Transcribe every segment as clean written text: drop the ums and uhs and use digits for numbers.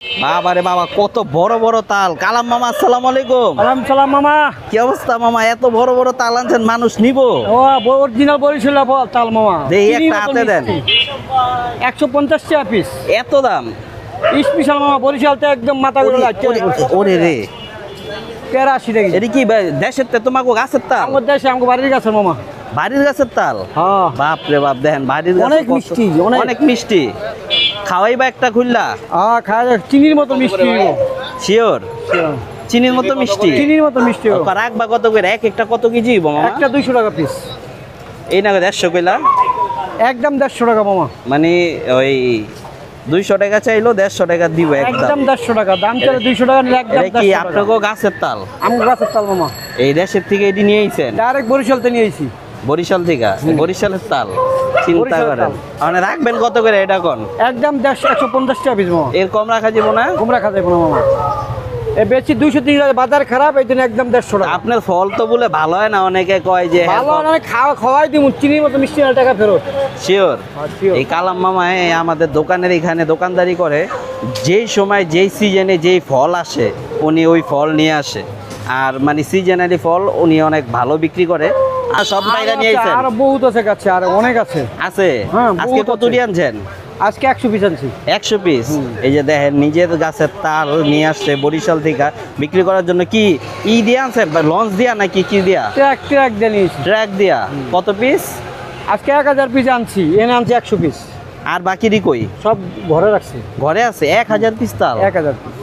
বাবারে বাবা, কত বড় বড় তাল। কালাম মামা, আসসালামু আলাইকুম। ওয়ালাইকুম সালাম মামা। কি অবস্থা মামা? এত বড় বড় তাল আনছেন, মানুষ নিবো? ও অরিজিনাল বরিশাল তাল মামা। দেই একটা হাতে দেন। 150 টাকা পিস। এত দাম? স্পেশাল মামা, বরিশালতে একদম মাথা করে লাগছে। ওরে রে, 83 টাকা। এটা কি দেশের তে তোমাকে গাছের তাল? আমার দেশে আমার বাড়ির কাছে মামা। বাড়ির গাছের তাল? হ্যাঁ। বাপ রে বাপ, দেখেন বাড়ির গাছে অনেক মিষ্টি, অনেক মিষ্টি। খাওয়াইবা একটা খুললা? খাওয়া চিনির মতো মিষ্টি। শিওর? চিনির মতো মিষ্টি? চিনির মতো মিষ্টি। রাখবা কত করে? এক একটা কত কেজি মামা? একটা 200 টাকা পিস। এই না 150 কইলা? একদম 150 টাকা মামা। মানে ওই 200 টাকা চাইলো 150 টাকা দিব একদম 150 টাকা। দাম চলে 200 টাকা নিলে একদম 150 কি টাকা। আপনাকে গাছের তাল? আমার গাছের তাল মামা। এই দেশের থেকে এটি নিয়ে আইছেন? ডাইরেক্ট বরিশালতে নিয়ে আইছি। বরিশাল থেকে? বরিশালের তাল চিন্তা করেন। মানে রাখবেন কত করে এটা কোন? একদম 150 টাকা পিস মামা। এর কম রাখা যাবে না? কম রাখা যাবে না মামা। এ বেশি 200-300 টাকা। বাজার খারাপ, এই জন্য একদম 150 টাকা। আপনার ফল তো বলে ভালো হয় না, অনেকে কয় যে ভালো না। খাওয়াই দিব চিনির মতো মিষ্টি টাকা ফেরত। শিওর? এই কালাম মামা আমাদের দোকানের এখানে দোকানদারি করে। যেই সময় যেই সিজনে যেই ফল আসে উনি ওই ফল নিয়ে আসে। আর মানে সিজনালি ফল উনি অনেক ভালো বিক্রি করে। আর সব বাইরে নিয়ে আইছেন? আর বহুত আছে কাছে, আর অনেক আছে। আছে? আজকে কত দিয়ে আনছেন? আজকে 100 পিস আনছি। 100 পিস? এই যে দেখেন নিজের গাছের তাল নিয়ে আসছে বরিশাল থেকে বিক্রি করার জন্য। কি ই দিয়ে আনছেন? লঞ্চ দিয়া নাকি কি দিয়া? ট্রাক দিয়ে নিয়েছি। ট্রাক দিয়া? কত পিস? আজকে 1000 পিস আনছি। এনে আনছি 100 পিস। আর বাকিরই কই? সব ঘরে রাখছি। ঘরে আছে? 1000 পিস তাল? 1000 পিস।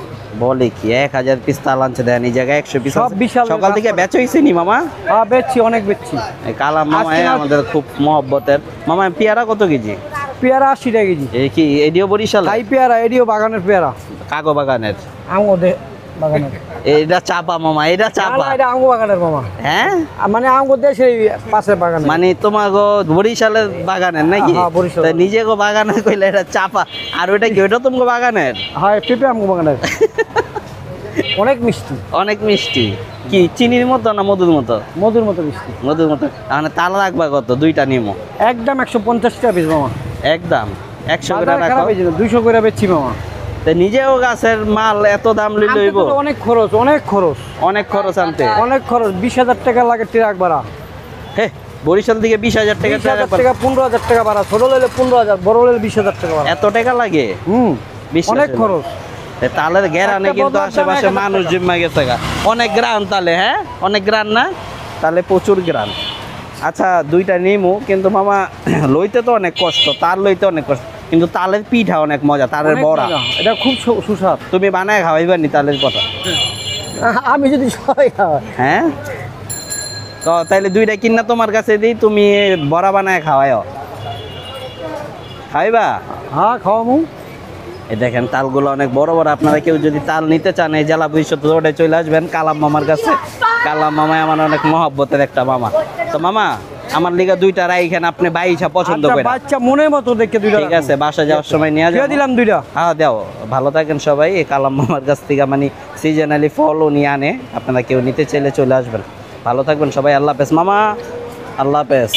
বলে কি 1000 পিস তাল আনছে? দেন এই জায়গায় 100 পিস। সব বিশাল। সকাল থেকে বেচা হইছে নি মামা? হ্যাঁ বেচছি, অনেক বেচছি। এই কালাম মামা আমাদের খুব মহব্বতের। মামা পেয়ারা কত কেজি? পেয়ারা 80 টাকা কেজি। এই কি এডিও বরিশাল? তাই পেয়ারা এডিও বাগানের পেয়ারা। কাগো বাগানের? আমগো বাগানের। এটা চাপা মামা? এটা চাপা? এটা আমগো বাগানের মামা। হ্যাঁ, মানে আমগো দেশের পাশে বাগান। মানে তোমাগো বরিশালের বাগানের নাকি? হ্যাঁ বরিশাল। তাই নিজে গো বাগানের কইলে এটা চাপা। আর ওইটা কি? ওইটা তোমাগো বাগানের? হ্যাঁ পেঁপে আমগো বাগানের। অনেক মিষ্টি। অনেক মিষ্টি। কি চিনির মতো না মধুর মতো? মধুর মতো মিষ্টি। মধুর মতো। মানে তাল রাখবা কত? দুইটা নিমো? একদম 150 টাকা পিস মামা। একদম 100 করে রাখো? 200 করে বেচছি মামা। তো নিজেও গাছের মাল এত দাম লইলে হইব? অনেক খরচ, অনেক খরচ। অনেক খরচ আনতে? অনেক খরচ। 20,000 টাকা লাগে ট্রাক ভাড়া। হে, বরিশাল থেকে 20,000 টাকা? 20,000 টাকা, 15,000 টাকা ভাড়া। ছোট লইলে 15,000, বড় লইলে 20,000 টাকা ভাড়া। এত টাকা লাগে? অনেক খরচ। তালের গ্রানে কিন্তু আশেপাশে মানুষ জমা গেছে গা। অনেক গ্রান তালে? হ্যাঁ অনেক গ্রান না? তাহলে প্রচুর গ্রান। আচ্ছা দুইটা নিমু, কিন্তু মামা লইতে তো অনেক কষ্ট, তার লইতে অনেক কষ্ট, কিন্তু তালের পিঠা অনেক মজা, তালের বড়া। এটা খুব সুস্বাদ। তুমি বানায় খাওয়াইবা নি তালের কথা? আমি যদি সবাই খাওয়াই। হ্যাঁ, তো তাইলে দুইটা কিনা তোমার কাছে দিই, তুমি বড়া বানায় খাওয়াইও। খাইবা? হ্যাঁ খাওয়ামু। এই দেখেন তালগুলো অনেক বড় বড়। আপনারা কেউ যদি তাল নিতে চান এই জেলা পরিষদ রোডে চলে আসবেন কালাম মামার কাছে। কালাম মামাই আমার অনেক মহব্বতের একটা মামা। তো মামা আমার লিগা দুইটা রাইখান, আপনি বাইছা পছন্দ করেন? বাচ্চা মনের মতো দেখে দুইটা। ঠিক আছে, বাসা যাওয়ার সময় নিয়ে যাবো। দিলাম দুইটা। হ্যাঁ দাও। ভালো থাকেন সবাই। এই কালাম মামার কাছ থেকে মানে সিজনালি ফল উনি আনে, আপনারা কেউ নিতে চাইলে চলে আসবেন। ভালো থাকবেন সবাই। আল্লাহ হাফেজ মামা। আল্লাহ হাফেজ।